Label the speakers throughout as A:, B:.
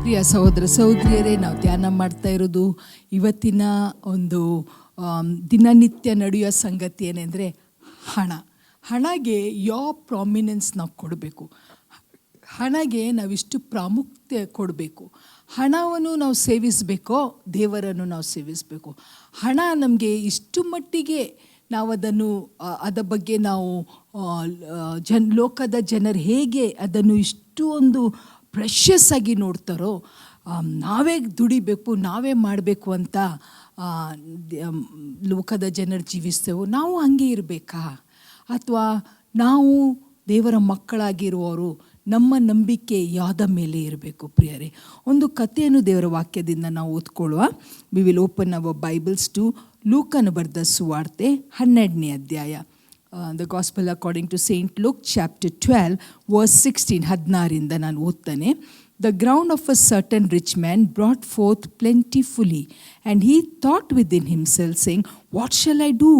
A: ಪ್ರಿಯ ಸಹೋದರ ಸಹೋದರಿಯರೇ, ನಾವು ಧ್ಯಾನ ಮಾಡ್ತಾ ಇರೋದು ಇವತ್ತಿನ ಒಂದು ದಿನನಿತ್ಯ ನಡೆಯುವ ಸಂಗತಿ ಏನೆಂದರೆ ಹಣಗೆ ಯಾವ ಪ್ರಾಮಿನೆನ್ಸ್ ನಾವು ಕೊಡಬೇಕು, ಹಣಗೆ ನಾವಿಷ್ಟು ಪ್ರಾಮುಖ್ಯತೆ ಕೊಡಬೇಕು, ಹಣವನ್ನು ನಾವು ಸೇವಿಸಬೇಕೋ ದೇವರನ್ನು ನಾವು ಸೇವಿಸಬೇಕು. ಹಣ ನಮಗೆ ಇಷ್ಟು ಮಟ್ಟಿಗೆ ನಾವು ಅದರ ಬಗ್ಗೆ ನಾವು ಲೋಕದ ಜನರು ಹೇಗೆ ಅದನ್ನು ಇಷ್ಟು ಒಂದು ಪ್ರೆಷಸ್ ಆಗಿ ನೋಡ್ತಾರೋ, ನಾವೇ ದುಡಿಬೇಕು, ನಾವೇ ಮಾಡಬೇಕು ಅಂತ ಲೋಕದ ಜನರು ಜೀವಿಸ್ತೇವೋ, ನಾವು ಹಂಗೆ ಇರಬೇಕಾ? ಅಥವಾ ನಾವು ದೇವರ ಮಕ್ಕಳಾಗಿರುವವರು ನಮ್ಮ ನಂಬಿಕೆ ಯಾವುದ ಮೇಲೆ ಇರಬೇಕು? ಪ್ರಿಯರೇ, ಒಂದು ಕಥೆಯನ್ನು ದೇವರ ವಾಕ್ಯದಿಂದ ನಾವು ಓದ್ಕೊಳ್ಳುವ. We will open our Bibles to ಲೂಕನ ಬರೆದ ಸುವಾರ್ತೆ 12ನೇ ಅಧ್ಯಾಯ. The Gospel according to Saint Luke chapter 12 verse 16. 16ರಿಂದ ನಾನು ಓದ್ತಾನೆ. The ground of a certain rich man brought forth plentifully, and he thought within himself, saying, What shall I do?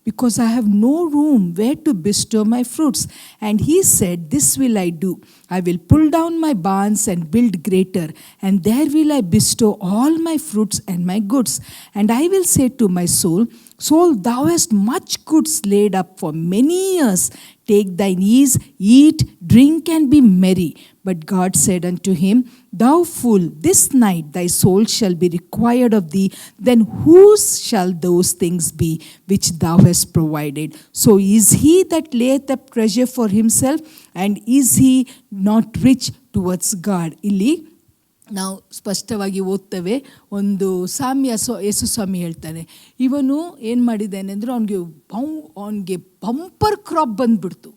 A: Because I have no room where to bestow my fruits. And he said, This will I do. I will pull down my barns and build greater, and there will I bestow all my fruits and my goods. And I will say to my soul, Soul, thou hast much goods laid up for many years. Take thine ease, eat, drink, and be merry. But God said unto him, Thou fool, this night thy soul shall be required of thee. Then whose shall those things be which thou hast provided? So is he that layeth up treasure for himself, and is he not rich towards God? ಇಲ್ಲಿ ನಾವು ಸ್ಪಷ್ಟವಾಗಿ ಓದ್ತೇವೆ. ಒಂದು ಸಾಮ್ಯ ಯೇಸು ಸ್ವಾಮಿ ಹೇಳ್ತಾನೆ, ಇವನು ಏನು ಮಾಡಿದ್ದಾನೆ ಅಂದರೆ ಅವನಿಗೆ ಬಂಪರ್ ಕ್ರಾಪ್ ಬಂದುಬಿಡ್ತು,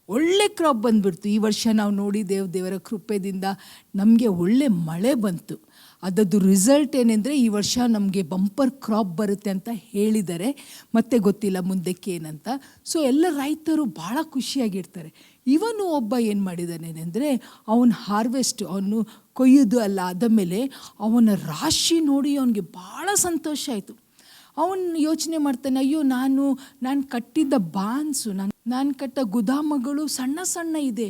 A: ಒಳ್ಳೆ ಕ್ರಾಪ್ ಬಂದುಬಿಡ್ತು. ಈ ವರ್ಷ ನಾವು ನೋಡಿದ್ದೇವೆ, ದೇವರ ಕೃಪೆಯಿಂದ ನಮಗೆ ಒಳ್ಳೆ ಮಳೆ ಬಂತು. ಅದರದ್ದು ರಿಸಲ್ಟ್ ಏನೆಂದರೆ ಈ ವರ್ಷ ನಮಗೆ ಬಂಪರ್ ಕ್ರಾಪ್ ಬರುತ್ತೆ ಅಂತ ಹೇಳಿದ್ದಾರೆ, ಮತ್ತೆ ಗೊತ್ತಿಲ್ಲ ಮುಂದಕ್ಕೆ ಏನಂತ. ಸೊ ಎಲ್ಲ ರೈತರು ಭಾಳ ಖುಷಿಯಾಗಿರ್ತಾರೆ. ಇವನು ಒಬ್ಬ ಏನು ಮಾಡಿದ್ದಾನೆ ಅಂದರೆ ಅವನು ಕೊಯ್ಯೋದು ಅಲ್ಲ, ಆದ ಮೇಲೆ ಅವನ ರಾಶಿ ನೋಡಿ ಅವನಿಗೆ ಭಾಳ ಸಂತೋಷ ಆಯಿತು. ಅವನು ಯೋಚನೆ ಮಾಡ್ತಾನೆ, ಅಯ್ಯೋ ನಾನು ಕಟ್ಟಿದ್ದ ಬಾನ್ಸು, ನಾನು ಕಟ್ಟ ಗುದಾಮಗಳು ಸಣ್ಣ ಸಣ್ಣ ಇದೆ,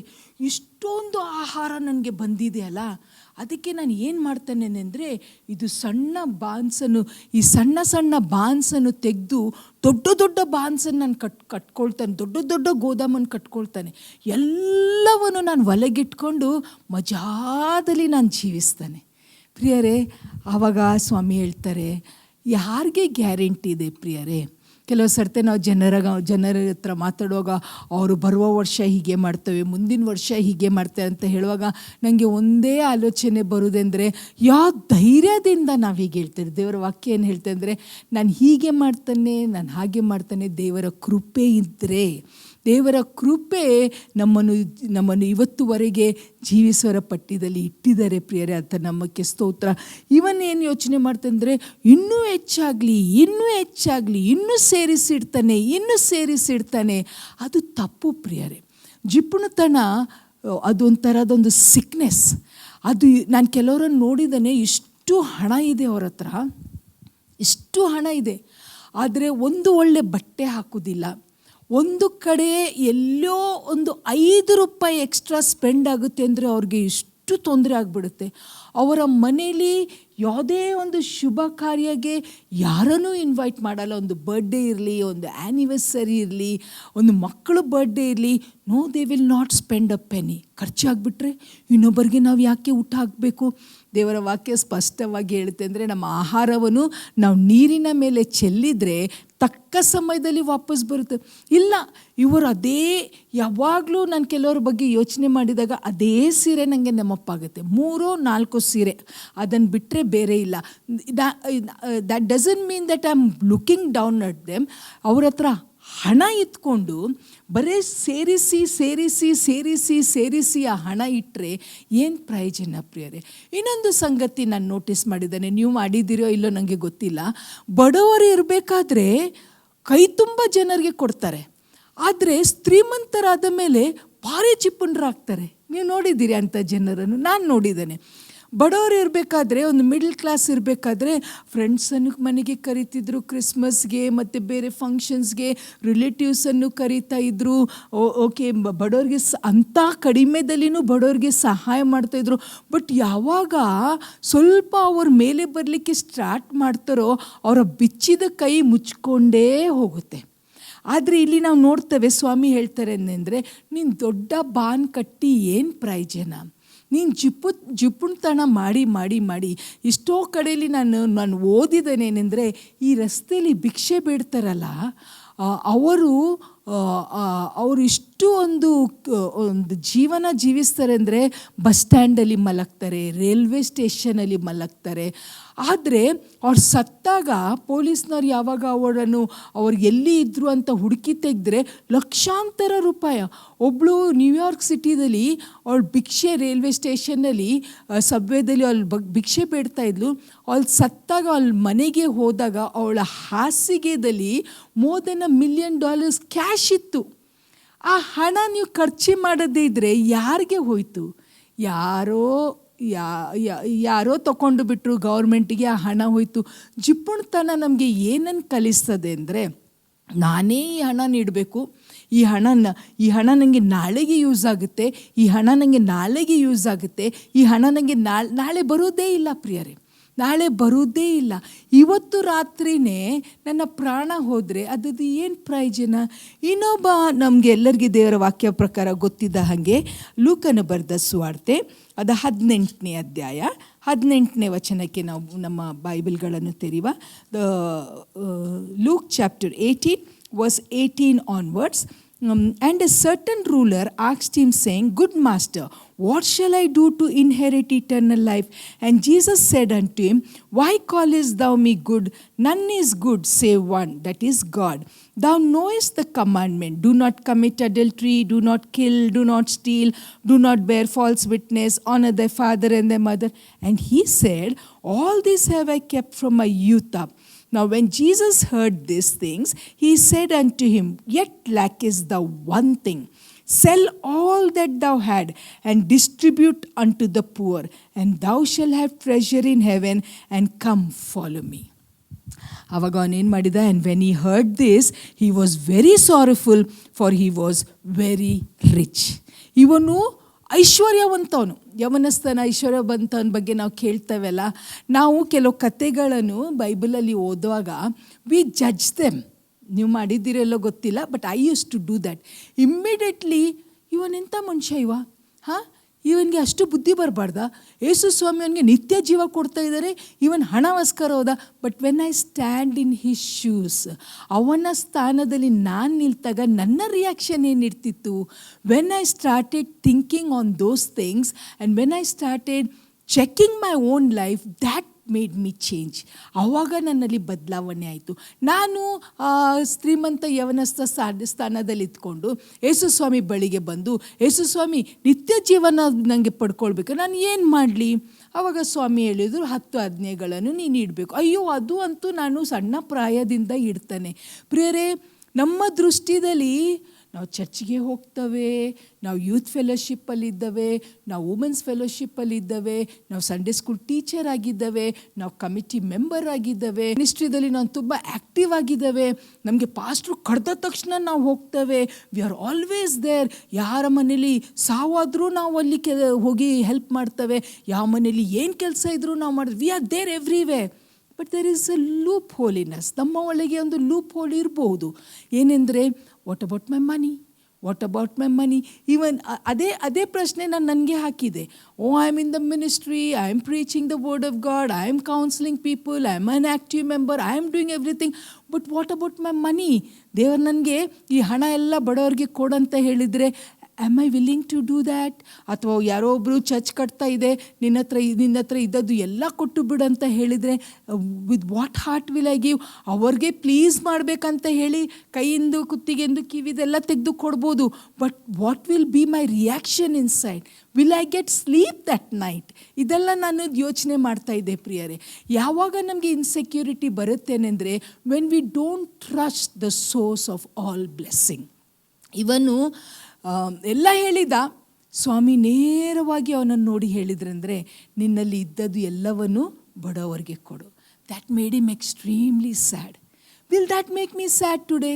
A: ಇಷ್ಟೊಂದು ಆಹಾರ ನನಗೆ ಬಂದಿದೆ ಅಲ್ಲ, ಅದಕ್ಕೆ ನಾನು ಏನು ಮಾಡ್ತಾನೆ ಅಂದರೆ ಈ ಸಣ್ಣ ಸಣ್ಣ ಬಾನ್ಸನ್ನು ತೆಗೆದು ದೊಡ್ಡ ದೊಡ್ಡ ಬಾನ್ಸನ್ನು ನಾನು ಕಟ್ಕೊಳ್ತಾನೆ, ದೊಡ್ಡ ಗೋದಾಮನ್ನು ಕಟ್ಕೊಳ್ತಾನೆ, ಎಲ್ಲವನ್ನು ನಾನು ಒಲೆಗಿಟ್ಕೊಂಡು ಮಜಾದಲ್ಲಿ ನಾನು ಜೀವಿಸ್ತಾನೆ. ಪ್ರಿಯರೇ, ಆವಾಗ ಸ್ವಾಮಿ ಹೇಳ್ತಾರೆ, ಯಾರಿಗೆ ಗ್ಯಾರಂಟಿ ಇದೆ ಪ್ರಿಯರೇ? ಕೆಲವು ಸರ್ತೆ ನಾವು ಜನರ ಹತ್ರ ಮಾತಾಡುವಾಗ ಅವರು ಬರುವ ವರ್ಷ ಹೀಗೆ ಮಾಡ್ತೇವೆ, ಮುಂದಿನ ವರ್ಷ ಹೀಗೆ ಮಾಡ್ತೇವೆ ಅಂತ ಹೇಳುವಾಗ ನನಗೆ ಒಂದೇ ಆಲೋಚನೆ ಬರುವುದೆಂದರೆ, ಯಾವ ಧೈರ್ಯದಿಂದ ನಾವು ಹೀಗೆ ಹೇಳ್ತೇವೆ? ದೇವರ ವಾಕ್ಯ ಏನು ಹೇಳ್ತೇವೆ ಅಂದರೆ, ನಾನು ಹೀಗೆ ಮಾಡ್ತಾನೆ, ನಾನು ಹಾಗೆ ಮಾಡ್ತಾನೆ. ದೇವರ ಕೃಪೆ ಇದ್ದರೆ, ದೇವರ ಕೃಪೆ ನಮ್ಮನ್ನು ಇವತ್ತುವರೆಗೆ ಜೀವಿಸುವರ ಪಟ್ಟಿಯಲ್ಲಿ ಇಟ್ಟಿದ್ದಾರೆ ಪ್ರಿಯರೇ. ಅಂತ ನಮ್ಮಕ್ಕೆ ಸ್ತೋತ್ರ. ಇವನೇನು ಯೋಚನೆ ಮಾಡ್ತಂದರೆ, ಇನ್ನೂ ಹೆಚ್ಚಾಗಲಿ, ಇನ್ನೂ ಸೇರಿಸಿಡ್ತಾನೆ. ಅದು ತಪ್ಪು ಪ್ರಿಯರೇ. ಜಿಪುಣತನ ಅದೊಂಥರದೊಂದು ಸಿಕ್ನೆಸ್. ಅದು ನಾನು ಕೆಲವರನ್ನು ನೋಡಿದ್ದಾನೆ, ಇಷ್ಟು ಹಣ ಇದೆ ಅವ್ರ ಹತ್ರ, ಇಷ್ಟು ಹಣ ಇದೆ, ಆದರೆ ಒಂದು ಒಳ್ಳೆ ಬಟ್ಟೆ ಹಾಕೋದಿಲ್ಲ. ಒಂದು ಕಡೆ ಎಲ್ಲೋ ಒಂದು 5 ರೂಪಾಯಿ ಎಕ್ಸ್ಟ್ರಾ ಸ್ಪೆಂಡ್ ಆಗುತ್ತೆ ಅಂದರೆ ಅವ್ರಿಗೆ ಇಷ್ಟು ತೊಂದರೆ ಆಗಿಬಿಡುತ್ತೆ. ಅವರ ಮನೇಲಿ ಯಾವುದೇ ಒಂದು ಶುಭ ಕಾರ್ಯಕ್ಕೆ ಯಾರನ್ನೂ ಇನ್ವೈಟ್ ಮಾಡಲ್ಲ. ಒಂದು ಬರ್ಡೇ ಇರಲಿ, ಒಂದು ಆ್ಯನಿವರ್ಸರಿ ಇರಲಿ, ಒಂದು ಮಕ್ಕಳ ಬರ್ಡೇ ಇರಲಿ, no, they will not spend a penny. ಖರ್ಚಾಗ್ಬಿಟ್ರೆ ಇನ್ನೊಬ್ಬರಿಗೆ ನಾವು ಯಾಕೆ ಊಟ ಹಾಕಬೇಕು? ದೇವರ ವಾಕ್ಯ ಸ್ಪಷ್ಟವಾಗಿ ಹೇಳುತ್ತೆ ಅಂದರೆ, ನಮ್ಮ ಆಹಾರವನ್ನು ನಾವು ನೀರಿನ ಮೇಲೆ ಚೆಲ್ಲಿದರೆ ತಕ್ಕ ಸಮಯದಲ್ಲಿ ವಾಪಸ್ ಬರುತ್ತೆ. ಇಲ್ಲ, ಇವರು ಯಾವಾಗಲೂ ನಾನು ಕೆಲವ್ರ ಬಗ್ಗೆ ಯೋಚನೆ ಮಾಡಿದಾಗ ಅದೇ ಸೀರೆ ನನಗೆ ನೆನಪಾಗುತ್ತೆ. 3-4 ಸೀರೆ, ಅದನ್ನು ಬಿಟ್ಟರೆ ಬೇರೆ ಇಲ್ಲ. That doesn't mean that I am looking down at them. ಅವ್ರ ಹತ್ರ ಹಣ ಇಟ್ಕೊಂಡು ಬರೀ ಸೇರಿಸಿ ಆ ಹಣ ಇಟ್ಟರೆ ಏನು ಪ್ರಯೋಜನ ಪ್ರಿಯರೇ? ಇನ್ನೊಂದು ಸಂಗತಿ ನಾನು ನೋಟಿಸ್ ಮಾಡಿದ್ದೇನೆ, ನೀವು ಮಾಡಿದ್ದೀರೋ ಇಲ್ಲೋ ನನಗೆ ಗೊತ್ತಿಲ್ಲ. ಬಡವರು ಇರಬೇಕಾದ್ರೆ ಕೈ ತುಂಬ ಜನರಿಗೆ ಕೊಡ್ತಾರೆ, ಆದರೆ ಶ್ರೀಮಂತರಾದ ಮೇಲೆ ಭಾರಿ ಚಿಪ್ಪುಂಡ್ರಾಗ್ತಾರೆ. ನೀವು ನೋಡಿದ್ದೀರಿ ಅಂಥ ಜನರನ್ನು? ನಾನು ನೋಡಿದ್ದೇನೆ. ಬಡವರು ಇರಬೇಕಾದ್ರೆ, ಒಂದು ಮಿಡಲ್ ಕ್ಲಾಸ್ ಇರಬೇಕಾದ್ರೆ ಫ್ರೆಂಡ್ಸನ್ನು ಮನೆಗೆ ಕರಿತಿದ್ರು ಕ್ರಿಸ್ಮಸ್ಗೆ, ಮತ್ತು ಬೇರೆ ಫಂಕ್ಷನ್ಸ್ಗೆ ರಿಲೇಟಿವ್ಸನ್ನು ಕರೀತಾ ಇದ್ದರು. ಓಕೆ, ಬಡವ್ರಿಗೆ ಅಂಥ ಕಡಿಮೆದಲ್ಲಿನೂ ಬಡವ್ರಿಗೆ ಸಹಾಯ ಮಾಡ್ತಾಯಿದ್ರು. ಬಟ್ ಯಾವಾಗ ಸ್ವಲ್ಪ ಅವ್ರ ಮೇಲೆ ಬರಲಿಕ್ಕೆ ಸ್ಟಾರ್ಟ್ ಮಾಡ್ತಾರೋ ಅವರ ಬಿಚ್ಚಿದ ಕೈ ಮುಚ್ಕೊಂಡೇ ಹೋಗುತ್ತೆ. ಆದರೆ ಇಲ್ಲಿ ನಾವು ನೋಡ್ತೇವೆ, ಸ್ವಾಮಿ ಹೇಳ್ತಾರೆ ಅಂದರೆ, ನೀನು ದೊಡ್ಡ ಬಾನ್ ಕಟ್ಟಿ ಏನು ಪ್ರಯೋಜನ? ನೀನು ಜಿಪುಣತನ ಮಾಡಿ ಮಾಡಿ ಮಾಡಿ ಎಷ್ಟೋ ಕಡೆಯಲ್ಲಿ ನಾನು ಓದಿದ್ದೇನೆಂದರೆ, ಈ ರಸ್ತೆಯಲ್ಲಿ ಭಿಕ್ಷೆ ಬೇಡ್ತಾರಲ್ಲ ಅವರು ಇಷ್ಟು ಒಂದು ಜೀವನ ಜೀವಿಸ್ತಾರೆ ಅಂದರೆ, ಬಸ್ ಸ್ಟ್ಯಾಂಡಲ್ಲಿ ಮಲಗ್ತಾರೆ, ರೈಲ್ವೆ ಸ್ಟೇಷನಲ್ಲಿ ಮಲಗ್ತಾರೆ. ಆದರೆ ಅವ್ರು ಸತ್ತಾಗ ಪೊಲೀಸ್ನವ್ರು ಯಾವಾಗ ಅವ್ರು ಎಲ್ಲಿ ಇದ್ದರು ಅಂತ ಹುಡುಕಿ ತೆಗೆದ್ರೆ ಲಕ್ಷಾಂತರ ರೂಪಾಯಿ. ಒಬ್ಬಳು ನ್ಯೂಯಾರ್ಕ್ ಸಿಟಿದಲ್ಲಿ ಅವಳು ಭಿಕ್ಷೆ ರೈಲ್ವೆ ಸ್ಟೇಷನ್ನಲ್ಲಿ ಸಬ್ವೇದಲ್ಲಿ ಭಿಕ್ಷೆ ಬೇಡ್ತಾ ಇದ್ಲು. ಅವಳು ಸತ್ತಾಗ ಅವಳ ಮನೆಗೆ ಹೋದಾಗ ಅವಳ ಹಾಸಿಗೆದಲ್ಲಿ more than $1 million ಕ್ಯಾಶ್ ಇತ್ತು. ಆ ಹಣ ನೀವು ಖರ್ಚು ಮಾಡದೇ ಇದ್ದರೆ ಯಾರಿಗೆ ಹೋಯಿತು? ಯಾರೋ ತಗೊಂಡು ಬಿಟ್ಟರು, ಗೌರ್ಮೆಂಟಿಗೆ ಆ ಹಣ ಹೋಯಿತು. ಜಿಪುಣತನ ನಮಗೆ ಏನನ್ನು ಕಲಿಸ್ತದೆ ಅಂದರೆ, ನಾನೇ ಈ ಹಣ ನೀಡಬೇಕು, ಈ ಹಣ ನನಗೆ ನಾಳೆಗೆ ಯೂಸ್ ಆಗುತ್ತೆ, ಈ ಹಣ ನನಗೆ ನಾಳೆಗೆ ಯೂಸ್ ಆಗುತ್ತೆ, ಈ ಹಣ ನನಗೆ ನಾಳೆ ಬರೋದೇ ಇಲ್ಲ ಪ್ರಿಯರೇ, ನಾಳೆ ಬರೋದೇ ಇಲ್ಲ. ಇವತ್ತು ರಾತ್ರಿನೇ ನನ್ನ ಪ್ರಾಣ ಹೋದರೆ ಅದದು ಏನು ಪ್ರಯೋಜನ? ಇನ್ನೊಬ್ಬ ನಮಗೆ ಎಲ್ಲರಿಗೆ ದೇವರ ವಾಕ್ಯ ಪ್ರಕಾರ ಗೊತ್ತಿದ್ದ ಹಾಗೆ ಲೂಕನ ಬರೆದ ಸುವಾರ್ತೆ ಅದು 18ನೇ ಅಧ್ಯಾಯ 18ನೇ ವಚನಕ್ಕೆ ನಾವು ನಮ್ಮ ಬೈಬಲ್ಗಳನ್ನು ತೆರೆಯುವ. Luke chapter 18 verse 18 onwards. And a certain ruler asked him, saying, Good master, what shall I do to inherit eternal life? And Jesus said unto him, Why callest thou me good? None is good save one, that is God. Thou knowest the commandment, do not commit adultery, do not kill, do not steal, do not bear false witness, honor thy father and thy mother. And he said, All this have I kept from my youth up. Now when Jesus heard these things, he said unto him, Yet lackest thou one thing. Sell all that thou had, and distribute unto the poor, and thou shalt have treasure in heaven, and come follow me. ಆವಾಗ ಅವನೇನು ಮಾಡಿದ? And when he heard this, he was very sorrowful, for he was very rich. ಇವನು ಐಶ್ವರ್ಯವಂತವನು, ಯವನಸ್ಥನ ಐಶ್ವರ್ಯವಂತನ ಬಗ್ಗೆ ನಾವು ಕೇಳ್ತೇವಲ್ಲ. ನಾವು ಕೆಲವು ಕಥೆಗಳನ್ನು ಬೈಬಲಲ್ಲಿ ಓದುವಾಗ ವಿ ಜಡ್ಜ್ ದೆಮ್. ನೀವು ಮಾಡಿದ್ದೀರೆಲ್ಲೋ ಗೊತ್ತಿಲ್ಲ, but I use to do that. Immediately ಇವನೆಂಥ ಮನುಷ್ಯ ಇವನಿಗೆ ಅಷ್ಟು ಬುದ್ಧಿ ಬರಬಾರ್ದ? ಯೇಸು ಸ್ವಾಮಿ ಅವನಿಗೆ ನಿತ್ಯ ಜೀವ ಕೊಡ್ತಾ ಇದ್ದಾರೆ, ಇವನ್ ಹಣವಸ್ಕರ ಹೋದ. But when I stand in his shoes, ಅವನ ಸ್ಥಾನದಲ್ಲಿ ನಾನು ನಿಲ್ತಾಗ ನನ್ನ ರಿಯಾಕ್ಷನ್ ಏನಿರ್ತಿತ್ತು? When I started thinking on those things and when I started checking my own life, that made me change. ಆವಾಗ ನನ್ನಲ್ಲಿ ಬದಲಾವಣೆ ಆಯಿತು. ನಾನು ಶ್ರೀಮಂತ ಯವನಸ್ಥ ಸ್ಥಾನದಲ್ಲಿ ಇದ್ಕೊಂಡು ಯೇಸು ಸ್ವಾಮಿ ಬಳಿಗೆ ಬಂದು, ಯೇಸು ಸ್ವಾಮಿ ನಿತ್ಯ ಜೀವನ ನನಗೆ ಪಡ್ಕೊಳ್ಬೇಕು, ನಾನು ಏನು ಮಾಡಲಿ? ಆವಾಗ ಸ್ವಾಮಿ ಹೇಳಿದರು, 10 ಆಜ್ಞೆಗಳನ್ನು ನೀನು ಇಡಬೇಕು. ಅಯ್ಯೋ, ಅದು ಅಂತೂ ನಾನು ಸಣ್ಣ ಪ್ರಾಯದಿಂದ ಇಡ್ತಾನೆ. ಪ್ರಿಯರೇ, ನಮ್ಮ ದೃಷ್ಟಿಯಲ್ಲಿ ನಾವು ಚರ್ಚ್ಗೆ ಹೋಗ್ತೇವೆ, ನಾವು ಯೂತ್ ಫೆಲೋಶಿಪ್ಪಲ್ಲಿದ್ದೇವೆ, ನಾವು ವುಮೆನ್ಸ್ ಫೆಲೋಶಿಪ್ಪಲ್ಲಿದ್ದೇವೆ, ನಾವು ಸಂಡೇ ಸ್ಕೂಲ್ ಟೀಚರ್ ಆಗಿದ್ದೇವೆ, ನಾವು ಕಮಿಟಿ ಮೆಂಬರ್ ಆಗಿದ್ದೇವೆ, ಮಿನಿಸ್ಟ್ರಿದಲ್ಲಿ ನಾವು ತುಂಬ ಆ್ಯಕ್ಟಿವ್ ಆಗಿದ್ದೇವೆ. ನಮಗೆ ಪಾಸ್ಟ್ರು ಕರೆದ ತಕ್ಷಣ ನಾವು ಹೋಗ್ತೇವೆ. We are always there. ಯಾರ ಮನೇಲಿ ಸಾವಾದರೂ ನಾವು ಅಲ್ಲಿ ಹೋಗಿ ಹೆಲ್ಪ್ ಮಾಡ್ತೇವೆ. ಯಾವ ಮನೇಲಿ ಏನು ಕೆಲಸ ಇದ್ದರೂ ನಾವು ಮಾಡಿದ್ವಿ. We are there every way. But there is a loop holiness. ನಮ್ಮ ಒಳಗೆ ಒಂದು ಲೂಪ್ ಹೋಲ್ ಇರಬಹುದು. ಏನೆಂದರೆ, what about my money, what about my money? Even ಅದೇ ಪ್ರಶ್ನೆ ನಾನು ನನಗೆ ಹಾಕಿದೆ. I am in the ministry, I am preaching the word of God, I am counselling people, I am an active member, I am doing everything. But what about my money? ದೇವರು ನನಗೆ ಈ ಹಣ ಎಲ್ಲ ಬಡವರಿಗೆ ಕೊಡಂತ ಹೇಳಿದರೆ, am I willing to do that? ಅಥವಾ ಯಾರೋ ಒಬ್ಬರು ಚರ್ಚ್ ಕಟ್ತಾ ಇದೆ, ನಿನ್ನ ಹತ್ರ ಇದ್ದದ್ದು ಎಲ್ಲ ಕೊಟ್ಟು ಬಿಡಂತ ಹೇಳಿದರೆ, with what heart will I give? ಅವ್ರಿಗೆ ಪ್ಲೀಸ್ ಮಾಡಬೇಕಂತ ಹೇಳಿ ಕೈಯಿಂದ ಕುತ್ತಿಗೆಂದು ಕಿವಿದೆಲ್ಲ ತೆಗೆದು ಕೊಡ್ಬೋದು. But what will be my reaction in side? Will I get sleep that night? ಇದೆಲ್ಲ ನಾನು ಯೋಚನೆ ಮಾಡ್ತಾ ಇದ್ದೆ ಪ್ರಿಯರೇ. ಯಾವಾಗ ನಮಗೆ ಇನ್ಸೆಕ್ಯೂರಿಟಿ ಬರುತ್ತೇನೆಂದರೆ, when we don't trust the source of all blessing. ಇವನು ಎಲ್ಲ ಹೇಳಿದ, ಸ್ವಾಮಿ ನೇರವಾಗಿ ಅವನನ್ನು ನೋಡಿ ಹೇಳಿದ್ರಂದರೆ, ನಿನ್ನಲ್ಲಿ ಇದ್ದದ್ದು ಎಲ್ಲವನ್ನೂ ಬಡವರಿಗೆ ಕೊಡು. That made him extremely sad. Will that make me sad today?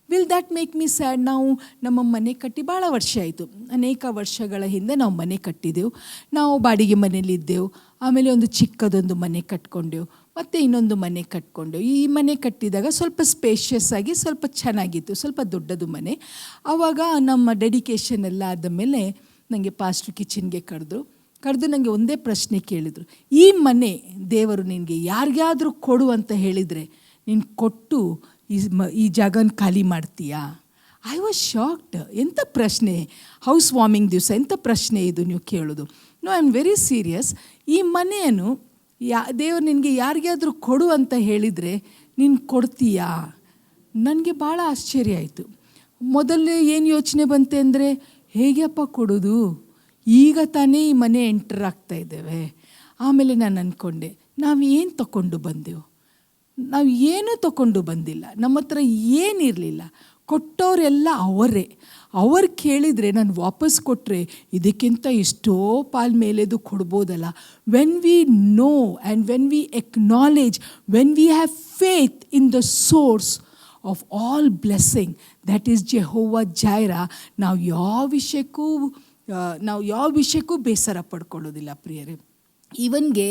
A: Will that make me sad? ನಾವು ನಮ್ಮ ಮನೆ ಕಟ್ಟಿ ಭಾಳ ವರ್ಷ ಆಯಿತು. ಅನೇಕ ವರ್ಷಗಳ ಹಿಂದೆ ನಾವು ಮನೆ ಕಟ್ಟಿದ್ದೆವು. ನಾವು ಬಾಡಿಗೆ ಮನೆಯಲ್ಲಿದ್ದೆವು. ಆಮೇಲೆ ಒಂದು ಚಿಕ್ಕದೊಂದು ಮನೆ ಕಟ್ಕೊಂಡೆವು, ಮತ್ತು ಇನ್ನೊಂದು ಮನೆ ಕಟ್ಕೊಂಡೆವು. ಈ ಮನೆ ಕಟ್ಟಿದಾಗ ಸ್ವಲ್ಪ ಸ್ಪೇಷಿಯಸ್ ಆಗಿ ಸ್ವಲ್ಪ ಚೆನ್ನಾಗಿತ್ತು, ಸ್ವಲ್ಪ ದೊಡ್ಡದು ಮನೆ. ಆವಾಗ ನಮ್ಮ ಡೆಡಿಕೇಶನ್ ಎಲ್ಲ ಆದ ಮೇಲೆ ನನಗೆ ಪಾಸ್ಟ್ರು ಕಿಚನ್ಗೆ ಕರೆದು ನನಗೆ ಒಂದೇ ಪ್ರಶ್ನೆ ಕೇಳಿದರು, ಈ ಮನೆ ದೇವರು ನಿನಗೆ ಯಾರಿಗಾದರೂ ಕೊಡು ಅಂತ ಹೇಳಿದರೆ ನೀನು ಕೊಟ್ಟು ಈ ಜಾಗನ ಖಾಲಿ ಮಾಡ್ತೀಯಾ? I was shocked. ಎಂಥ ಪ್ರಶ್ನೆ, ಹೌಸ್ ವಾರ್ಮಿಂಗ್ ದಿವಸ ಎಂಥ ಪ್ರಶ್ನೆ ಇದು ನೀವು ಕೇಳೋದು? No, I am very serious. ಈ ಮನೆಯನ್ನು ದೇವರು ನಿನಗೆ ಯಾರಿಗಾದರೂ ಕೊಡು ಅಂತ ಹೇಳಿದರೆ ನೀನು ಕೊಡ್ತೀಯಾ? ನನಗೆ ಭಾಳ ಆಶ್ಚರ್ಯ ಆಯಿತು. ಮೊದಲೇ ಏನು ಯೋಚನೆ ಬಂತೆ ಅಂದರೆ, ಹೇಗೆಪ್ಪ ಕೊಡೋದು? ಈಗ ತಾನೇ ಈ ಮನೆ ಎಂಟರ್ ಆಗ್ತಾ ಇದ್ದೇವೆ. ಆಮೇಲೆ ನಾನು ಅಂದ್ಕೊಂಡೆ, ನಾವು ಏನು ತಗೊಂಡು ಬಂದೆವು? ನಾವು ಏನೂ ತಗೊಂಡು ಬಂದಿಲ್ಲ. ನಮ್ಮ ಹತ್ರ ಏನಿರಲಿಲ್ಲ. ಕೊಟ್ಟವರೆಲ್ಲ ಅವರೇ. ಅವ್ರು ಕೇಳಿದರೆ ನಾನು ವಾಪಸ್ ಕೊಟ್ಟರೆ ಇದಕ್ಕಿಂತ ಎಷ್ಟೋ ಪಾಲ್ ಮೇಲೆದು ಕೊಡ್ಬೋದಲ್ಲ. When we know and when we acknowledge, when we have faith in the source of all blessing, that is Jehovah Jireh, ನಾವು ಯಾವ ವಿಷಯಕ್ಕೂ ಬೇಸರ ಪಡ್ಕೊಳ್ಳೋದಿಲ್ಲ ಪ್ರಿಯರೇ. ಇವನಿಗೆ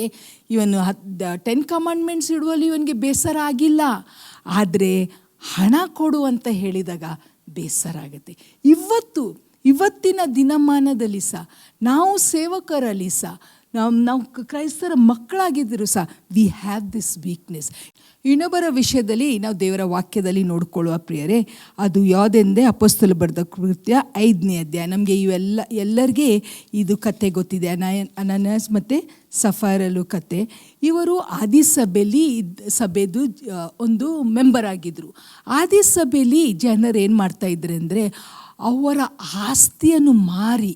A: 10 ಕಮಾಂಡ್ಮೆಂಟ್ಸ್ ಇಡುವಲ್ಲಿ ಇವನಿಗೆ ಬೇಸರ ಆಗಿಲ್ಲ. ಆದರೆ ಹಣ ಕೊಡು ಅಂತ ಹೇಳಿದಾಗ ಬೇಸರ ಆಗುತ್ತೆ. ಇವತ್ತಿನ ದಿನಮಾನದಲ್ಲಿ ಸಹ ನಾವು ಸೇವಕರಲ್ಲಿ ಸಹ ನಾವು ಕ್ರೈಸ್ತರ ಮಕ್ಕಳಾಗಿದ್ದರೂ ಸಹ ವಿ ಹ್ಯಾವ್ ದಿಸ್ ವೀಕ್ನೆಸ್. ಇನ್ನೊಬ್ಬರ ವಿಷಯದಲ್ಲಿ ನಾವು ದೇವರ ವಾಕ್ಯದಲ್ಲಿ ನೋಡಿಕೊಳ್ಳುವ ಪ್ರಿಯರೇ, ಅದು ಯಾವುದೆಂದೇ ಅಪೊಸ್ತಲರು ಬರೆದ ಕೃತ್ಯ 5ನೇ ಅಧ್ಯಾಯ. ನಮಗೆ ಎಲ್ಲರಿಗೆ ಇದು ಕತೆ ಗೊತ್ತಿದೆ, ಅನನೀಯಸ್ ಮತ್ತು ಸಫೈರಲು ಕತೆ. ಇವರು ಸಭೆದು ಒಂದು ಮೆಂಬರ್ ಆಗಿದ್ದರು. ಸಭೆಯಲ್ಲಿ ಜನರು ಏನು ಮಾಡ್ತಾಯಿದ್ರು ಅಂದರೆ, ಅವರ ಆಸ್ತಿಯನ್ನು ಮಾರಿ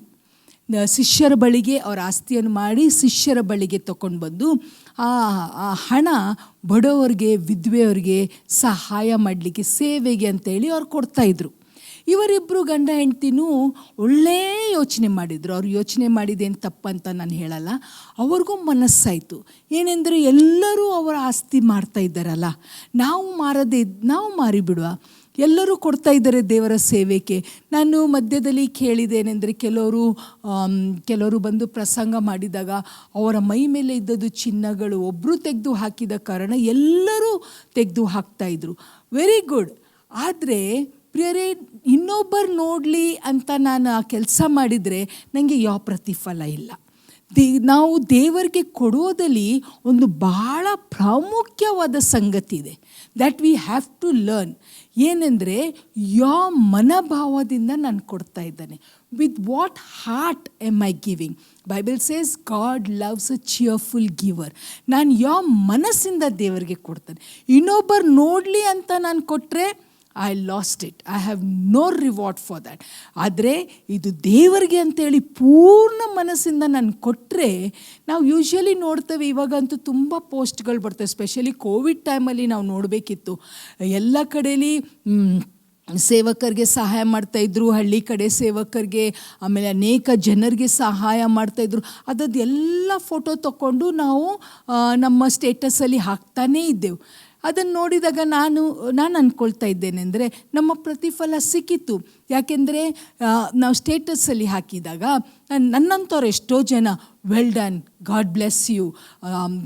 A: ಶಿಷ್ಯರ ಬಳಿಗೆ ಅವರ ಆಸ್ತಿಯನ್ನು ಮಾಡಿ ಶಿಷ್ಯರ ಬಳಿಗೆ ತಗೊಂಡು ಬಂದು ಆ ಹಣ ಬಡವರಿಗೆ, ವಿಧವೆಯವ್ರಿಗೆ ಸಹಾಯ ಮಾಡಲಿಕ್ಕೆ, ಸೇವೆಗೆ ಅಂತೇಳಿ ಅವ್ರು ಕೊಡ್ತಾಯಿದ್ರು. ಇವರಿಬ್ಬರು ಗಂಡ ಹೆಂಡ್ತಿನೂ ಒಳ್ಳೆಯ ಯೋಚನೆ ಮಾಡಿದರು. ಅವ್ರು ಯೋಚನೆ ಮಾಡಿದ್ದೇನು ತಪ್ಪಂತ ನಾನು ಹೇಳಲ್ಲ. ಅವ್ರಿಗೂ ಮನಸ್ಸಾಯಿತು, ಏನೆಂದರೆ ಎಲ್ಲರೂ ಅವರ ಆಸ್ತಿ ಮಾರ್ತಾ ಇದ್ದಾರಲ್ಲ, ನಾವು ಮಾರಿಬಿಡುವ. ಎಲ್ಲರೂ ಕೊಡ್ತಾ ಇದ್ದಾರೆ ದೇವರ ಸೇವೆಗೆ. ನಾನು ಮಧ್ಯದಲ್ಲಿ ಕೇಳಿದ್ದೇನೆಂದರೆ, ಕೆಲವರು ಬಂದು ಪ್ರಸಂಗ ಮಾಡಿದಾಗ ಅವರ ಮೈ ಮೇಲೆ ಇದ್ದದ್ದು ಚಿನ್ನಗಳು ಒಬ್ಬರು ತೆಗೆದು ಹಾಕಿದ ಕಾರಣ ಎಲ್ಲರೂ ತೆಗೆದು ಹಾಕ್ತಾಯಿದ್ರು. Very good. ಆದರೆ ಪ್ರಿಯರೇ, ಇನ್ನೊಬ್ಬರು ನೋಡಲಿ ಅಂತ ನಾನು ಆ ಕೆಲಸ ಮಾಡಿದರೆ ನನಗೆ ಯಾವ ಪ್ರತಿಫಲ ಇಲ್ಲ. ನಾವು ದೇವರಿಗೆ ಕೊಡೋದಲ್ಲಿ ಒಂದು ಭಾಳ ಪ್ರಾಮುಖ್ಯವಾದ ಸಂಗತಿ ಇದೆ, that we have to learn. ಏನೆಂದರೆ, ಯಾವ ಮನೋಭಾವದಿಂದ ನಾನು ಕೊಡ್ತಾ ಇದ್ದಾನೆ, with what heart am I giving. Bible says God loves a cheerful giver. ನಾನು ಯಾವ ಮನಸ್ಸಿಂದ ದೇವರಿಗೆ ಕೊಡ್ತಾನೆ. ಇನ್ನೊಬ್ಬರು ನೋಡಲಿ ಅಂತ ನಾನು ಕೊಟ್ಟರೆ I lost it. I have no reward for that. ಆದರೆ ಇದು ದೇವರಿಗೆ ಅಂತೇಳಿ ಪೂರ್ಣ ಮನಸ್ಸಿಂದ ನಾನು ಕೊಟ್ಟರೆ, ನಾವು ಯೂಶ್ವಲಿ ನೋಡ್ತೇವೆ, ಇವಾಗಂತೂ ತುಂಬ ಪೋಸ್ಟ್ಗಳು ಬರ್ತವೆ. ಸ್ಪೆಷಲಿ ಕೋವಿಡ್ ಟೈಮಲ್ಲಿ ನಾವು ನೋಡಬೇಕಿತ್ತು, ಎಲ್ಲ ಕಡೆಯಲ್ಲಿ ಸೇವಕರಿಗೆ ಸಹಾಯ ಮಾಡ್ತಾಯಿದ್ರು, ಹಳ್ಳಿ ಕಡೆ ಸೇವಕರಿಗೆ, ಆಮೇಲೆ ಅನೇಕ ಜನರಿಗೆ ಸಹಾಯ ಮಾಡ್ತಾಯಿದ್ರು. ಅದೆಲ್ಲ ಫೋಟೋ ತಗೊಂಡು ನಾವು ನಮ್ಮ ಸ್ಟೇಟಸಲ್ಲಿ ಹಾಕ್ತಾನೇ ಇದ್ದೆವು. ಅದನ್ನು ನೋಡಿದಾಗ ನಾನು ಅಂದ್ಕೊಳ್ತಾ ಇದ್ದೇನೆಂದರೆ, ನಮ್ಮ ಪ್ರತಿಫಲ ಸಿಕ್ಕಿತು. ಯಾಕೆಂದರೆ ನಾವು ಸ್ಟೇಟಸಲ್ಲಿ ಹಾಕಿದಾಗ ನನ್ನಂಥವ್ರು ಎಷ್ಟೋ ಜನ, well done, God bless you,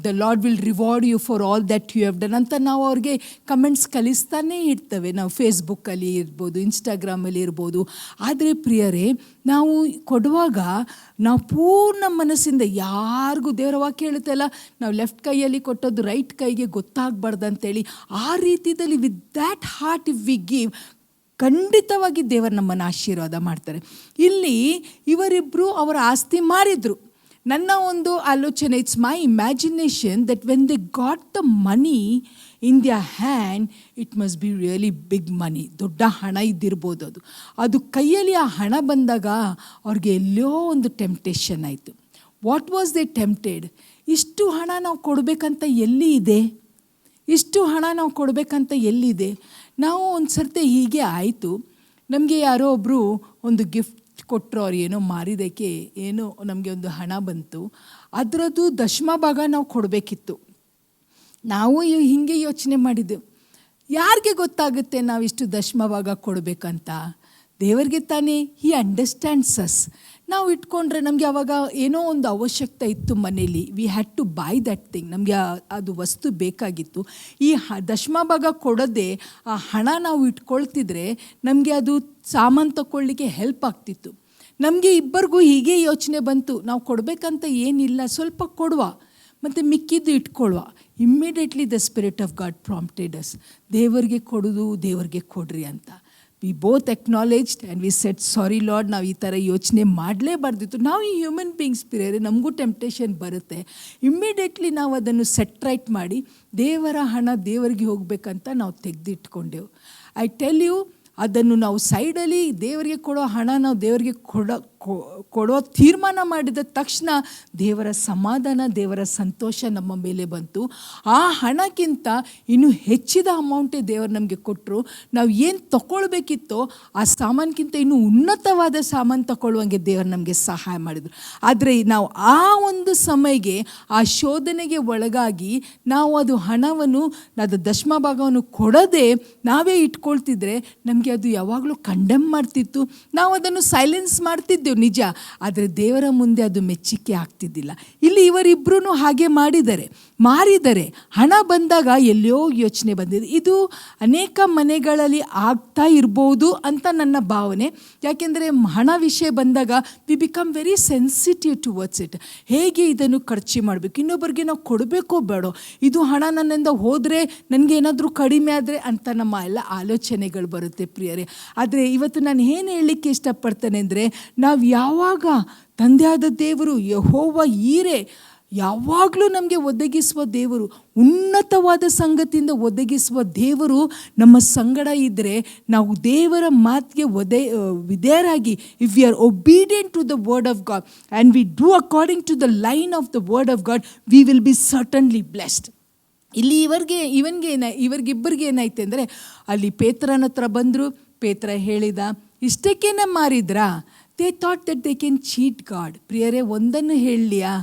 A: the Lord will reward you for all that you have done ಅಂತ ನಾವು ಅವ್ರಿಗೆ ಕಮೆಂಟ್ಸ್ ಕಲಿಸ್ತಾನೇ ಇರ್ತವೆ. ನಾವು ಫೇಸ್ಬುಕ್ಕಲ್ಲಿ ಇರ್ಬೋದು, ಇನ್ಸ್ಟಾಗ್ರಾಮಲ್ಲಿ ಇರ್ಬೋದು. ಆದರೆ ಪ್ರಿಯರೇ, ನಾವು ಕೊಡುವಾಗ ನಾವು ಪೂರ್ಣ ಮನಸ್ಸಿಂದ, ಯಾರಿಗೂ ದೇವರ ವಾಕ್ಯ ಹೇಳುತ್ತಲ್ಲ, ನಾವು ಲೆಫ್ಟ್ ಕೈಯಲ್ಲಿ ಕೊಟ್ಟದ್ದು ರೈಟ್ ಕೈಗೆ ಗೊತ್ತಾಗಬಾರ್ದಂತೇಳಿ, ಆ ರೀತಿಯಲ್ಲಿ with that heart if we give, ಖಂಡಿತವಾಗಿ ದೇವರು ನಮ್ಮನ್ನು ಆಶೀರ್ವಾದ ಮಾಡ್ತಾರೆ. ಇಲ್ಲಿ ಇವರಿಬ್ಬರು ಅವರ ಆಸ್ತಿ ಮಾರಿದ್ರು. ನನ್ನ ಒಂದು ಆಲೋಚನೆ, it's my imagination, that when they got the money in their hand, it must be really big money. ದೊಡ್ಡ ಹಣ ಇದ್ದಿರ್ಬೋದು. ಅದು ಕೈಯಲ್ಲಿ ಆ ಹಣ ಬಂದಾಗ ಅವ್ರಿಗೆ ಎಲ್ಲೋ ಒಂದು ಟೆಂಪ್ಟೇಷನ್ ಆಯಿತು. What was they tempted? ಇಷ್ಟು ಹಣ ನಾವು ಕೊಡಬೇಕಂತ ಎಲ್ಲಿ ಇದೆ? ಇಷ್ಟು ಹಣ ನಾವು ಕೊಡಬೇಕಂತ ಎಲ್ಲಿದೆ? ನಾವು ಒಂದು ಸರ್ತಿ ಹೀಗೆ ಆಯಿತು. ನಮಗೆ ಯಾರೋ ಒಬ್ಬರು ಒಂದು ಗಿಫ್ಟ್ ಕೊಟ್ಟರು, ಅವ್ರು ಏನೋ ಮಾರಿದ್ದಕ್ಕೆ ಏನೋ ನಮಗೆ ಒಂದು ಹಣ ಬಂತು, ಅದರದ್ದು ದಶಮ ಭಾಗ ನಾವು ಕೊಡಬೇಕಿತ್ತು. ನಾವು ಹೀಗೆ ಯೋಚನೆ ಮಾಡಿದ್ದೆವು, ಯಾರಿಗೆ ಗೊತ್ತಾಗುತ್ತೆ ನಾವಿಷ್ಟು ದಶಮ ಭಾಗ ಕೊಡಬೇಕಂತ? ದೇವರಿಗೆ ತಾನೇ. He understands us. ನಾವು ಇಟ್ಕೊಂಡ್ರೆ ನಮಗೆ ಆವಾಗ ಏನೋ ಒಂದು ಅವಶ್ಯಕತೆ ಇತ್ತು ಮನೇಲಿ, we had to buy that thing, ನಮಗೆ ಅದು ವಸ್ತು ಬೇಕಾಗಿತ್ತು. ಈ ದಶಮ ಭಾಗ ಕೊಡೋದೇ ಆ ಹಣ ನಾವು ಇಟ್ಕೊಳ್ತಿದ್ರೆ ನಮಗೆ ಅದು ಸಾಮಾನು ತಗೊಳ್ಳಿಕ್ಕೆ ಹೆಲ್ಪ್ ಆಗ್ತಿತ್ತು. ನಮಗೆ ಇಬ್ಬರಿಗೂ ಹೀಗೆ ಯೋಚನೆ ಬಂತು, ನಾವು ಕೊಡಬೇಕಂತ ಏನಿಲ್ಲ, ಸ್ವಲ್ಪ ಕೊಡುವ ಮತ್ತು ಮಿಕ್ಕಿದ್ದು ಇಟ್ಕೊಳ್ಳುವ. Immediately the spirit of God prompted us, ದೇವರಿಗೆ ಕೊಡೋದು, ದೇವರಿಗೆ ಕೊಡ್ರಿ ಅಂತ. We both acknowledged and we set sorry Lord, ನಾವು ಈ ಥರ ಯೋಚನೆ ಮಾಡಲೇಬಾರ್ದಿತ್ತು. ನಾವು ಈ ಹ್ಯೂಮನ್ ಬೀಯಿಂಗ್ಸ್ ಪ್ರಿಯರೇ, ನಮಗೂ ಟೆಂಪ್ಟೇಷನ್ ಬರುತ್ತೆ. ಇಮ್ಮಿಡಿಯೇಟ್ಲಿ ನಾವು ಅದನ್ನು ಸೆಟ್ ರೈಟ್ ಮಾಡಿ ದೇವರ ಹಣ ದೇವರಿಗೆ ಹೋಗಬೇಕಂತ ನಾವು ತೆಗೆದಿಟ್ಕೊಂಡೆವು. ಐ ಟೆಲ್ ಯು, ಅದನ್ನು ನಾವು ಸೈಡಲ್ಲಿ ದೇವರಿಗೆ ಕೊಡೋ ಹಣ ನಾವು ದೇವರಿಗೆ ಕೊಡೋ ತೀರ್ಮಾನ ಮಾಡಿದ ತಕ್ಷಣ ದೇವರ ಸಮಾಧಾನ, ದೇವರ ಸಂತೋಷ ನಮ್ಮ ಮೇಲೆ ಬಂತು. ಆ ಹಣಕ್ಕಿಂತ ಇನ್ನೂ ಹೆಚ್ಚಿದ ಅಮೌಂಟೇ ದೇವರು ನಮಗೆ ಕೊಟ್ಟರು. ನಾವು ಏನು ತಗೊಳ್ಬೇಕಿತ್ತೋ ಆ ಸಾಮಾನ್ಗಿಂತ ಇನ್ನೂ ಉನ್ನತವಾದ ಸಾಮಾನು ತಗೊಳ್ಳುವಂಗೆ ದೇವರು ನಮಗೆ ಸಹಾಯ ಮಾಡಿದರು. ಆದರೆ ನಾವು ಆ ಒಂದು ಸಮಯಕ್ಕೆ ಆ ಶೋಧನೆಗೆ ಒಳಗಾಗಿ ನಾವು ಅದು ಹಣವನ್ನು, ಅದು ದಶಮ ಭಾಗವನ್ನು ಕೊಡದೆ ನಾವೇ ಇಟ್ಕೊಳ್ತಿದ್ರೆ ನಮಗೆ ಅದು ಯಾವಾಗಲೂ ಕಂಡೆಮ್ ಮಾಡ್ತಿತ್ತು. ನಾವು ಅದನ್ನು ಸೈಲೆನ್ಸ್ ಮಾಡ್ತಿದ್ದೆವು ನಿಜ, ಆದರೆ ದೇವರ ಮುಂದೆ ಅದು ಮೆಚ್ಚುಗೆ ಆಗ್ತಿದ್ದಿಲ್ಲ. ಇಲ್ಲಿ ಇವರಿಬ್ಬರೂ ಹಾಗೆ ಮಾರಿದರೆ ಹಣ ಬಂದಾಗ ಎಲ್ಲೋ ಯೋಚನೆ ಬಂದಿದೆ. ಇದು ಅನೇಕ ಮನೆಗಳಲ್ಲಿ ಆಗ್ತಾ ಇರ್ಬೋದು ಅಂತ ನನ್ನ ಭಾವನೆ. ಯಾಕೆಂದರೆ ಹಣ ವಿಷಯ ಬಂದಾಗ we become very sensitive towards it. ಹೇಗೆ ಇದನ್ನು ಖರ್ಚು ಮಾಡಬೇಕು, ಇನ್ನೊಬ್ಬರಿಗೆ ನಾವು ಕೊಡಬೇಕೋ ಬೇಡೋ, ಇದು ಹಣ ನನ್ನಿಂದ ಹೋದರೆ ನನಗೆ ಏನಾದರೂ ಕಡಿಮೆ ಆದರೆ ಅಂತ ನಮ್ಮ ಎಲ್ಲ ಆಲೋಚನೆಗಳು ಬರುತ್ತೆ ಪ್ರಿಯರೇ. ಆದರೆ ಇವತ್ತು ನಾನು ಏನು ಹೇಳಲಿಕ್ಕೆ ಇಷ್ಟಪಡ್ತೇನೆ ಅಂದರೆ, ನಾವು ಯಾವಾಗ ತಂದೆಯಾದ ದೇವರು ಯೆಹೋವ ಈರೆ ಯಾವಾಗಲೂ ನಮಗೆ ಒದಗಿಸುವ ದೇವರು, ಉನ್ನತವಾದ ಸಂಗತಿಯಿಂದ ಒದಗಿಸುವ ದೇವರು ನಮ್ಮ ಸಂಗಡ ಇದ್ದರೆ, ನಾವು ದೇವರ ಮಾತಿಗೆ ವಿಧೇಯರಾಗಿ, if we are obedient to the word of God and we do according to the line of the word of God, we will be certainly blessed. ಇಲ್ಲಿ ಇವರಿಗಿಬ್ಬರಿಗೆ ಏನಾಯ್ತು ಅಂದರೆ, ಅಲ್ಲಿ ಪೇತ್ರನ ಹತ್ರ ಬಂದರು. ಪೇತ್ರ ಹೇಳಿದ, ಇಷ್ಟಕ್ಕೇನೆ ಮಾರಿದ್ರಾ? They thought that they can cheat God. ಪ್ರಿಯರೇ, ಒಂದನ್ನು ಹೇಳಲಿಯಾ,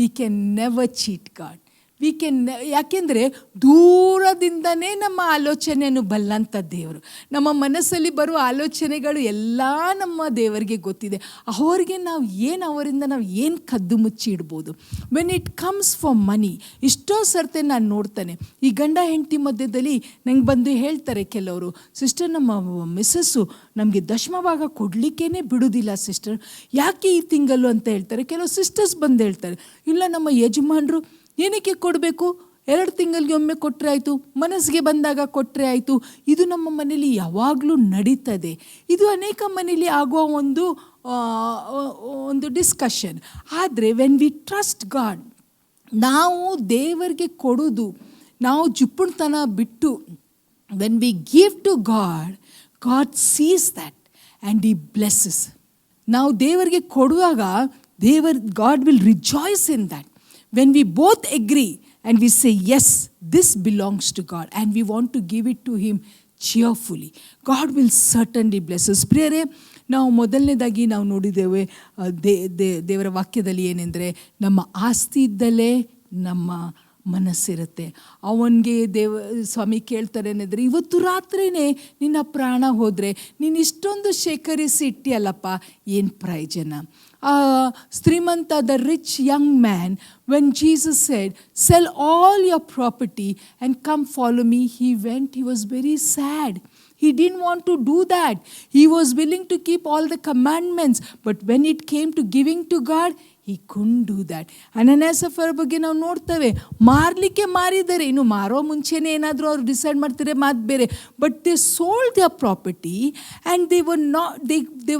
A: we can never cheat God. ಯಾಕೆಂದರೆ ದೂರದಿಂದನೇ ನಮ್ಮ ಆಲೋಚನೆಯನ್ನು ಬಲ್ಲಂಥ ದೇವರು. ನಮ್ಮ ಮನಸ್ಸಲ್ಲಿ ಬರುವ ಆಲೋಚನೆಗಳು ಎಲ್ಲ ನಮ್ಮ ದೇವರಿಗೆ ಗೊತ್ತಿದೆ. ಅವರಿಂದ ನಾವು ಏನು ಕದ್ದು ಮುಚ್ಚಿ ಇಡ್ಬೋದು. When it comes for money, ಇಷ್ಟೋ ಸರ್ತೆ ನಾನು ನೋಡ್ತಾನೆ, ಈ ಗಂಡ ಹೆಂಡತಿ ಮಧ್ಯದಲ್ಲಿ ನಂಗೆ ಬಂದು ಹೇಳ್ತಾರೆ ಕೆಲವರು, ಸಿಸ್ಟರ್ ನಮ್ಮ ಮಿಸ್ಸಸ್ಸು ನಮಗೆ ದಶಮ ಭಾಗ ಕೊಡಲಿಕ್ಕೇ ಬಿಡೋದಿಲ್ಲ ಸಿಸ್ಟರ್, ಯಾಕೆ ಈ ತಿಂಗಳು ಅಂತ ಹೇಳ್ತಾರೆ. ಕೆಲವು ಸಿಸ್ಟರ್ಸ್ ಬಂದು ಹೇಳ್ತಾರೆ, ಇಲ್ಲ ನಮ್ಮ ಯಜಮಾನರು ಏನಕ್ಕೆ ಕೊಡಬೇಕು, 2 ತಿಂಗಳಿಗೆ ಒಮ್ಮೆ ಕೊಟ್ಟರೆ ಆಯಿತು, ಮನಸ್ಸಿಗೆ ಬಂದಾಗ ಕೊಟ್ಟರೆ ಆಯಿತು. ಇದು ನಮ್ಮ ಮನೇಲಿ ಯಾವಾಗಲೂ ನಡೀತದೆ. ಇದು ಅನೇಕ ಮನೇಲಿ ಆಗುವ ಒಂದು ಡಿಸ್ಕಷನ್. ಆದರೆ ವೆನ್ ವಿ ಟ್ರಸ್ಟ್ ಗಾಡ್, ನಾವು ದೇವರಿಗೆ ಕೊಡೋದು, ನಾವು ಜುಪ್ಪುಣತನ ಬಿಟ್ಟು when we give to God, God sees that and he blesses. ನಾವು ದೇವರಿಗೆ ಕೊಡುವಾಗ God will rejoice in that. When we both agree and we say, yes, this belongs to God and we want to give it to Him cheerfully, God will certainly bless us. ಪ್ರಿಯರೇ, ನಾವು ಮೊದಲನೇದಾಗಿ ನಾವು ನೋಡಿದ್ದೇವೆ ದೇವರ ವಾಕ್ಯದಲ್ಲಿ ಏನೆಂದರೆ, ನಮ್ಮ ಆಸ್ತಿ ಇದ್ದಲೇ ನಮ್ಮ ಮನಸ್ಸಿರುತ್ತೆ. ಅವನಿಗೆ ಸ್ವಾಮಿ ಕೇಳ್ತಾರೆ ಏನೆಂದರೆ, ಇವತ್ತು ರಾತ್ರಿನೇ ನಿನ್ನ ಪ್ರಾಣ ಹೋದರೆ ನೀನು ಇಷ್ಟೊಂದು ಶೇಖರಿಸಿ ಇಟ್ಟಿಯಲ್ಲಪ್ಪ, ಏನು ಪ್ರಯೋಜನ? ಶ್ರೀಮಂತ, the rich Young man, when Jesus said, sell all your property and come follow me, he went. He was very sad. He didn't want to do that. He was willing to keep all the commandments. But when it came to giving to God, he couldn't do that. ಅನನ್ಯಾಸ್ ಸಫರ ಬಗ್ಗೆ ನಾವು ನೋಡ್ತೇವೆ, ಮಾರಿದ್ದಾರೆ. ಇನ್ನು ಮಾರೋ ಮುಂಚೆನೇ ಏನಾದರೂ ಅವ್ರು decide ಮಾಡ್ತಾರೆ, ಮಾತು ಬೇರೆ. But they sold their property and they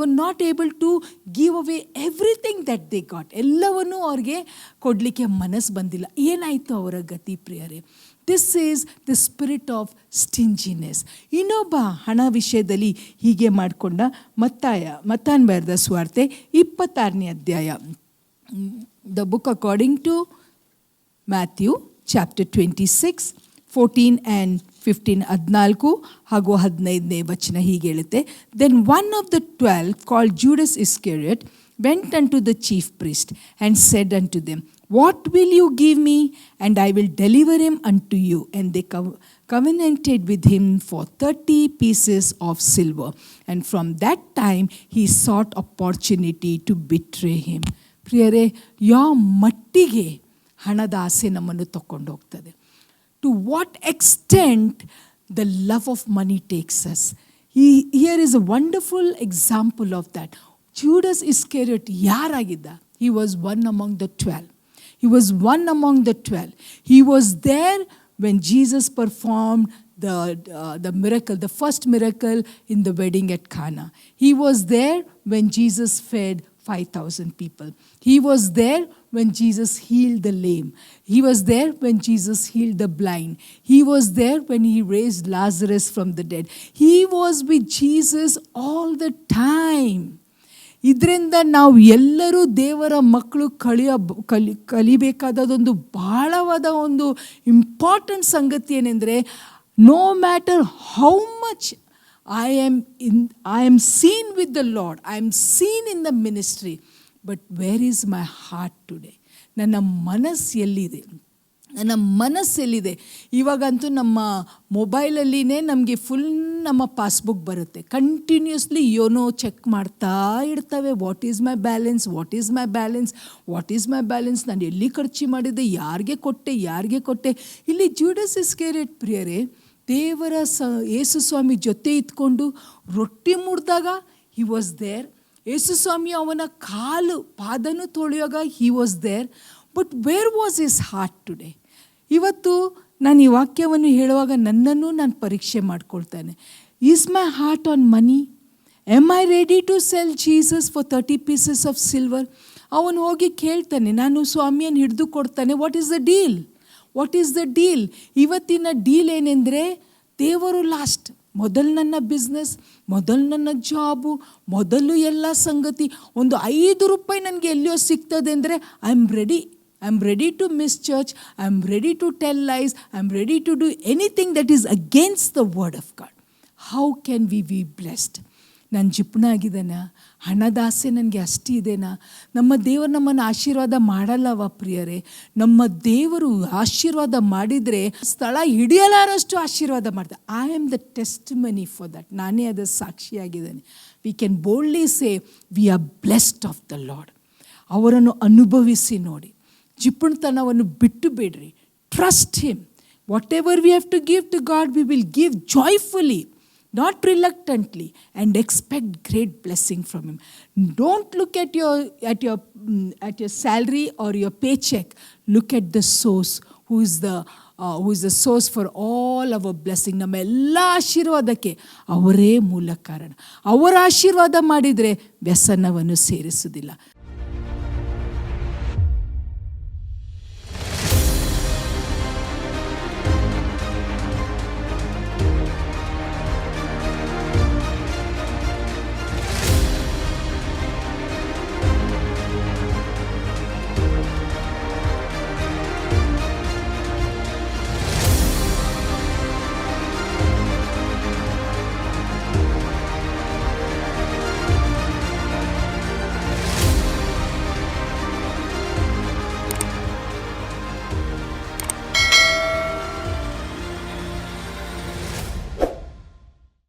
A: were not able to give away everything that they got. ಎಲ್ಲವನ್ನೂ ಅವ್ರಿಗೆ ಕೊಡಲಿಕ್ಕೆ ಮನಸ್ಸು ಬಂದಿಲ್ಲ. ಏನಾಯಿತು ಅವರ ಗತಿ ಪ್ರಿಯರೇ? This is the spirit of stinginess. ಇನ್ನೊಬ್ಬ ಹಣ ವಿಷಯದಲ್ಲಿ ಹೀಗೆ ಮಾಡಿಕೊಂಡ. ಮತ್ತಾಯನ ಬರೆದ ಸುವಾರ್ತೆ 26ನೇ ಅಧ್ಯಾಯ, the book according to Matthew chapter 26, 14 and 15 ಹಾಗೂ 15ನೇ ವಚನ ಹೀಗೆ ಹೇಳುತ್ತೆ. Then one of the 12, called Judas Iscariot, went unto the chief priest and said unto them, What will you give me? And I will deliver him unto you. And they covenanted with him for 30 pieces of silver. And from that time he sought opportunity to betray him. ಪ್ರಿಯರೇ, ಯಾವ ಮಟ್ಟಿಗೆ ಹಣದ ಆಸೆ ನಮ್ಮನ್ನು ತಗೊಂಡು ಹೋಗ್ತದೆ. To what extent the love of money takes us. Here is a wonderful example of that. Judas Iscariot ಯಾರಾಗಿದ್ದ? He was one among the 12. He was one among the 12. He was there when Jesus performed the miracle, the first miracle in the wedding at Cana. He was there when Jesus fed 5,000 people. He was there when Jesus healed the lame. He was there when Jesus healed the blind. He was there when he raised Lazarus from the dead. He was with Jesus all the time. ಇದರಿಂದ ನಾವು ಎಲ್ಲರೂ ದೇವರ ಮಕ್ಕಳು ಕಲಿಬೇಕಾದದೊಂದು ಬಹಳವಾದ ಒಂದು important ಸಂಗತಿ ಏನೆಂದರೆ, no matter how much I am seen with the Lord, I am seen in the ministry, but where is my heart today? ನನ್ನ ಮನಸ್ಸು ಎಲ್ಲಿದೆ? ನನ್ನ ಮನಸ್ಸೆಲ್ಲಿದೆ? ಇವಾಗಂತೂ ನಮ್ಮ ಮೊಬೈಲಲ್ಲಿನೇ ನಮಗೆ ಫುಲ್ ನಮ್ಮ ಪಾಸ್ಬುಕ್ ಬರುತ್ತೆ. ಕಂಟಿನ್ಯೂಸ್ಲಿ ಯೋನೋ ಚೆಕ್ ಮಾಡ್ತಾ ಇರ್ತವೆ. What is my balance, what is my balance, what is my balance, ನಾನು ಎಲ್ಲಿ ಖರ್ಚು ಮಾಡಿದ್ದೆ, ಯಾರಿಗೆ ಕೊಟ್ಟೆ. ಇಲ್ಲಿ ಜೂಡಸ್ ಇಸ್ಕರಿಯೋಟ್ ಪ್ರಿಯರೇ, ದೇವರ ಯೇಸು ಸ್ವಾಮಿ ಜೊತೆ ಇದ್ಕೊಂಡು ರೊಟ್ಟಿ ಮುರಿದಾಗ ಹಿ ವಾಸ್ ದೇರ್. ಯೇಸು ಸ್ವಾಮಿ ಅವನ ಪಾದನು ತೊಳೆಯುವಾಗ he was there. But where was his heart today? ಇವತ್ತು ನಾನು ಈ ವಾಕ್ಯವನ್ನು ಹೇಳುವಾಗ ನನ್ನನ್ನು ನಾನು ಪರೀಕ್ಷೆ ಮಾಡ್ಕೊಳ್ತಾನೆ. Is my heart on money? Am I ready to sell Jesus for 30 pieces of silver? ಅವನು ಹೋಗಿ ಕೇಳ್ತಾನೆ, ನಾನು ಸ್ವಾಮಿಯನ್ನು ಹಿಡಿದು ಕೊಡ್ತಾನೆ. What is the deal? What is the deal? ಇವತ್ತಿನ ಡೀಲ್ ಏನೆಂದರೆ, ದೇವರು ಲಾಸ್ಟ್. ಮೊದಲು ನನ್ನ ಬಿಸ್ನೆಸ್, ಮೊದಲು ನನ್ನ ಜಾಬು, ಮೊದಲು ಎಲ್ಲ ಸಂಗತಿ. ಒಂದು ₹5 ನನಗೆ ಎಲ್ಲಿಯೋ ಸಿಗ್ತದೆ ಅಂದರೆ I am ready to miss church, I am ready to tell lies, I am ready to do anything that is against the word of God. How can we be blessed? ನಾನು ಜಿಪುಣಾಗಿದ್ದೇನಾ? ಹಣದಾಸೆ ನನಗೆ ಅಷ್ಟಿದೆನಾ? ನಮ್ಮ ದೇವರು ನಮ್ಮನ್ನು ಆಶೀರ್ವಾದ ಮಾಡಲ್ಲವ ಪ್ರಿಯರೇ? ನಮ್ಮ ದೇವರು ಆಶೀರ್ವಾದ ಮಾಡಿದರೆ ಸ್ಥಳ ಹಿಡಿಯಲಾರಷ್ಟು ಆಶೀರ್ವಾದ ಮಾಡ್ತಾರೆ. I am the testimony for that. ನಾನೇ ಅದರ ಸಾಕ್ಷಿಯಾಗಿದ್ದೇನೆ. We can boldly say we are blessed of the lord. ಅವರನ್ನು ಅನುಭವಿಸಿ ನೋಡಿ. ಜಿಪುಣತನವನ್ನು ಬಿಟ್ಟು ಬೇಡ್ರಿ. Trust him. Whatever we have to give to God, we will give joyfully, not reluctantly, and expect great blessing from him. Don't look at your salary or your paycheck. Look at the source, who is the source for all our blessing. ನಮ್ಮ ಎಲ್ಲ ಆಶೀರ್ವಾದಕ್ಕೆ ಅವರೇ ಮೂಲ ಕಾರಣ. ಅವರ ಆಶೀರ್ವಾದ ಮಾಡಿದರೆ ವ್ಯಸನವನ್ನು ಸೇರಿಸುವುದಿಲ್ಲ.